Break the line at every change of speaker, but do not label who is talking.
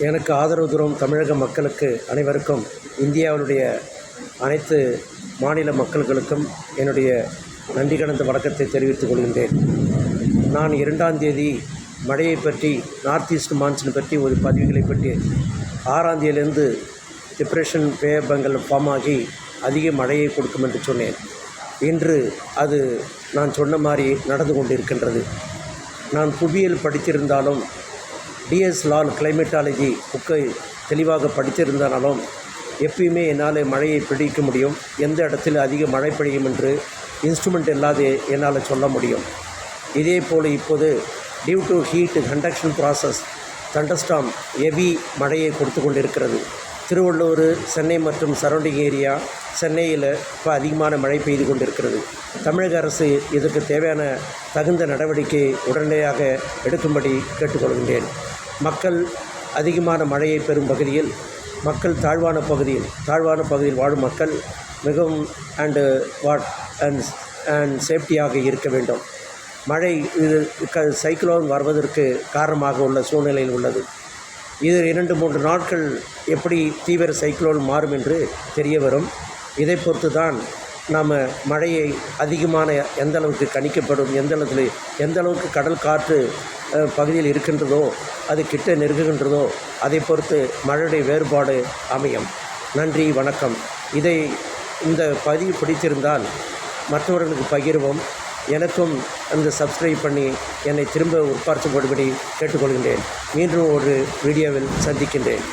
எனக்கு ஆதரவு தரும் தமிழக மக்களுக்கு அனைவருக்கும், இந்தியாவுடைய அனைத்து மாநில மக்கள்களுக்கும் என்னுடைய நன்றி கலந்த வணக்கத்தை தெரிவித்துக் கொள்கின்றேன். நான் 2ஆம் தேதி மழையை பற்றி, நார்த் ஈஸ்ட் மான்சூன் பற்றி ஒரு பதிவுகளை பற்றி, 6ஆம் தேதியிலிருந்து டிப்ரெஷன் பெயர்பங்கள் ஃபார்ம் ஆகி அதிக மழையை கொடுக்கும் என்று சொன்னேன். இன்று அது நான் சொன்ன மாதிரி நடந்து கொண்டிருக்கின்றது. நான் புவியியல் படித்திருந்தாலும், டிஎஸ் லால் கிளைமேட்டாலஜி புக்கை தெளிவாக படித்திருந்தாலும் எப்பயுமே என்னால் மழையை பிடிக்க முடியும். எந்த இடத்தில் அதிக மழை பெய்யும் என்று இன்ஸ்ட்ருமெண்ட் இல்லாத என்னால் சொல்ல முடியும். இதே போல் இப்போது due to heat conduction process thunderstorm heavy மழையை கொடுத்து கொண்டிருக்கிறது. திருவள்ளூர், சென்னை மற்றும் சரௌண்டிங் ஏரியா, சென்னையில் இப்போ அதிகமான மழை பெய்து கொண்டிருக்கிறது. தமிழக அரசு இதற்கு தேவையான தகுந்த நடவடிக்கை உடனடியாக எடுக்கும்படி கேட்டுக்கொள்கின்றேன். மக்கள் அதிகமான மழையை பெறும் பகுதியில், மக்கள் தாழ்வான பகுதியில் வாழும் மக்கள் மிகவும் அண்ட் சேஃப்டியாக இருக்க வேண்டும். மழை இது சைக்ளோன் வருவதற்கு காரணமாக உள்ள சூழ்நிலையில் உள்ளது. இது 2-3 நாட்கள் எப்படி தீவிர சைக்ளோன் மாறும் என்று தெரிய வரும். இதை பொறுத்து தான் நாம் மழையை அதிகமான எந்த அளவுக்கு கணிக்கப்படும், எந்த அளவுக்கு கடல் காற்று பகுதியில் இருக்கின்றதோ, அது கிட்ட நெருங்குகின்றதோ, அதை பொறுத்து மழையுடைய வேறுபாடு அமையும். நன்றி, வணக்கம். இந்த பதிவு பிடித்திருந்தால் மற்றவர்களுக்கு பகிர்வோம். எனக்கும் அந்த சப்ஸ்கிரைப் பண்ணி என்னை திரும்ப உட்பார்த்துப்படும்படி கேட்டுக்கொள்கின்றேன். மீண்டும் ஒரு வீடியோவில் சந்திக்கின்றேன்.